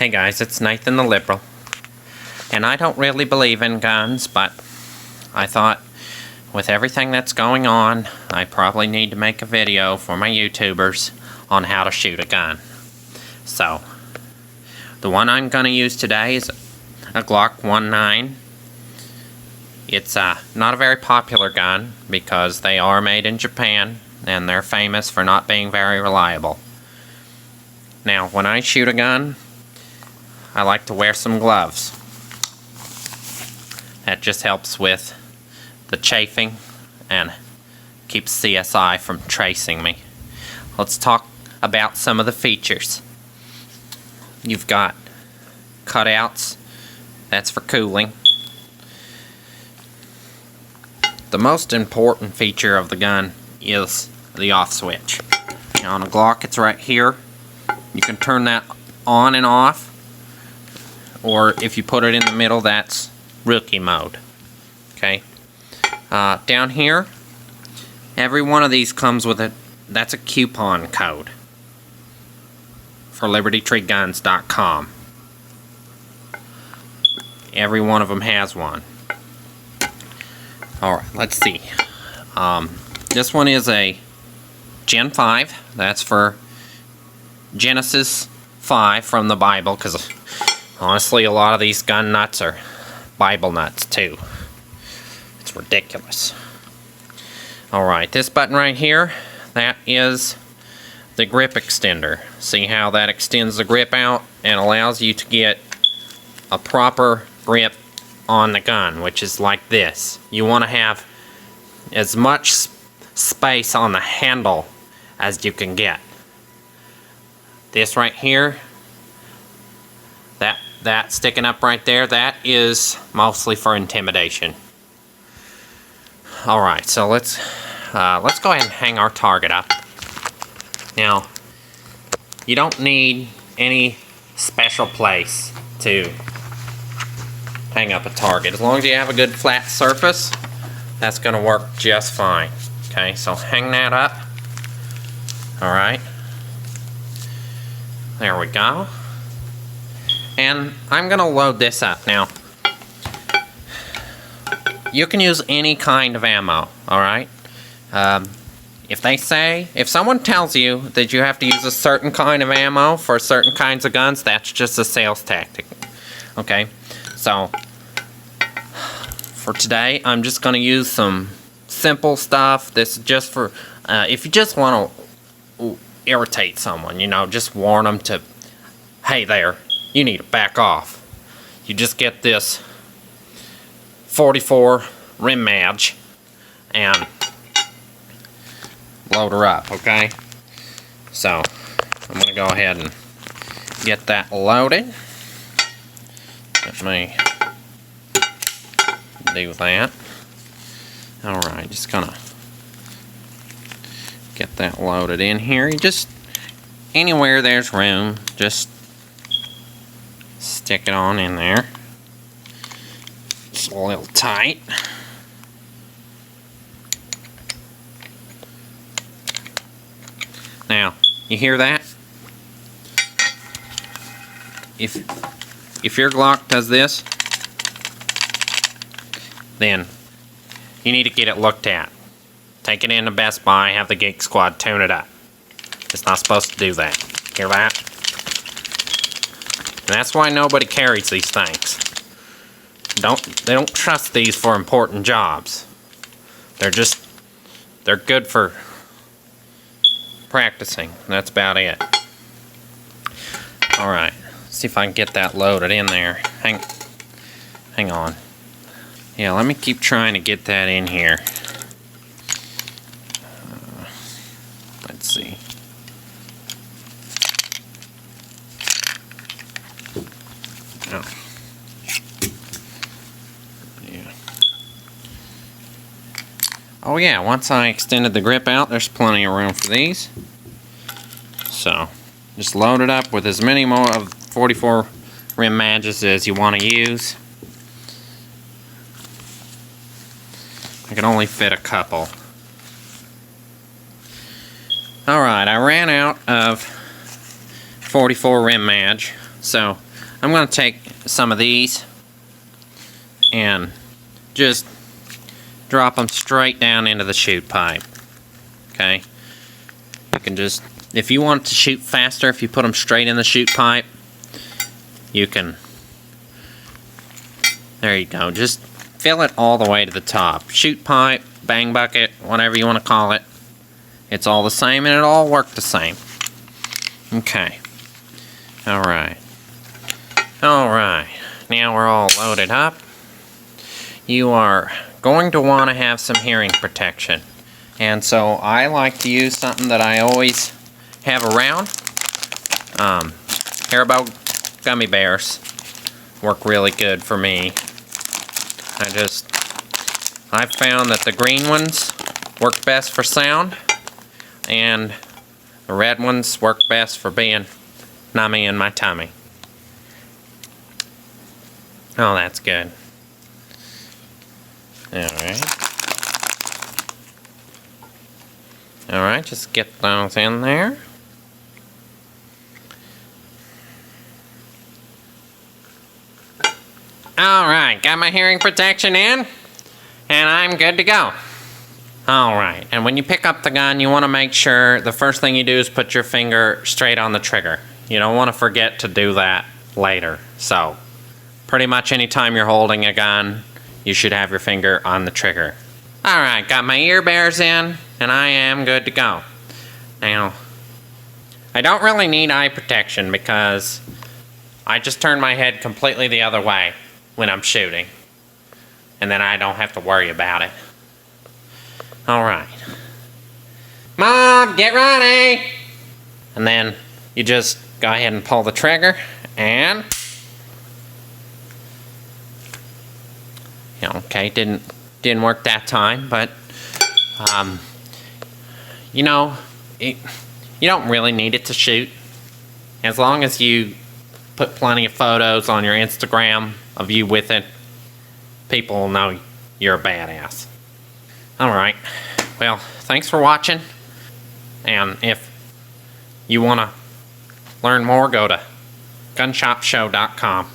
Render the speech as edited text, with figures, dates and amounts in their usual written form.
Hey guys, it's Nathan the Liberal. And I don't really believe in guns, but I thought with everything that's going on, I probably need to make a video for my YouTubers on how to shoot a gun. So, the one I'm going to use today is a Glock 19. It's not a very popular gun because they are made in Japan and they're famous for not being very reliable. Now, when I shoot a gun, I like to wear some gloves. That just helps with the chafing and keeps CSI from tracing me. Let's talk about some of the features. You've got cutouts, that's for cooling. The most important feature of the gun is the off switch. Now on a Glock, it's right here. You can turn that on and off, or if you put it in the middle, that's rookie mode. Okay. Down here, every one of these comes with that's a coupon code for LibertyTreeGuns.com. Every one of them has one. Alright, let's see. This one is a Gen 5. That's for Genesis 5 from the Bible, because honestly, a lot of these gun nuts are Bible nuts too. It's ridiculous. Alright, this button right here, that is the grip extender. See how that extends the grip out and allows you to get a proper grip on the gun, which is like this. You want to have as much space on the handle as you can get. This right here, that sticking up right there, that is mostly for intimidation. Alright, so let's go ahead and hang our target up. Now, you don't need any special place to hang up a target. As long as you have a good flat surface, that's going to work just fine. Okay, so hang that up. Alright. There we go. And I'm going to load this up. Now, you can use any kind of ammo, alright? If someone tells you that you have to use a certain kind of ammo for certain kinds of guns, that's just a sales tactic. Okay? So, for today, I'm just going to use some simple stuff. This is just for, if you just want to irritate someone, you know, just warn them to, hey there, you need to back off. You just get this 44 rim match and load her up, okay? So, I'm going to go ahead and get that loaded. Let me do that. Alright, just gonna get that loaded in here. You just, anywhere there's room, just stick it on in there. It's a little tight. Now, you hear that? If your Glock does this, then you need to get it looked at. Take it into Best Buy, have the Geek Squad tune it up. It's not supposed to do that. Hear that? And that's why nobody carries these things. They don't trust these for important jobs. They're good for practicing. That's about it. Alright. See if I can get that loaded in there. Hang on. Yeah, let me keep trying to get that in here. Let's see. Oh. Yeah. Oh yeah, once I extended the grip out, there's plenty of room for these. So, just load it up with as many more of 44 rim matches as you want to use. I can only fit a couple. Alright, I ran out of 44 rim match, so I'm going to take some of these and just drop them straight down into the chute pipe. Okay? You can just, if you want it to shoot faster, if you put them straight in the chute pipe, you can, there you go, just fill it all the way to the top. Chute pipe, bang bucket, whatever you want to call it. It's all the same and it all worked the same. Okay. Alright. Alright. Now we're all loaded up. You are going to want to have some hearing protection. And so I like to use something that I always have around. Haribo gummy bears work really good for me. I've found that the green ones work best for sound, and the red ones work best for being nummy in my tummy. Oh, that's good. Alright. Alright, just get those in there. Alright, got my hearing protection in, and I'm good to go. Alright, and when you pick up the gun, you want to make sure the first thing you do is put your finger straight on the trigger. You don't want to forget to do that later. So, pretty much anytime you're holding a gun, you should have your finger on the trigger. Alright, got my ear bears in, and I am good to go. Now, I don't really need eye protection because I just turn my head completely the other way when I'm shooting. And then I don't have to worry about it. Alright. Mom, get ready! And then you just go ahead and pull the trigger, and... Okay, didn't work that time, but... you know, you don't really need it to shoot. As long as you put plenty of photos on your Instagram of you with it, people will know you're a badass. Alright, well, thanks for watching, and if you want to learn more, go to gunshopshow.com.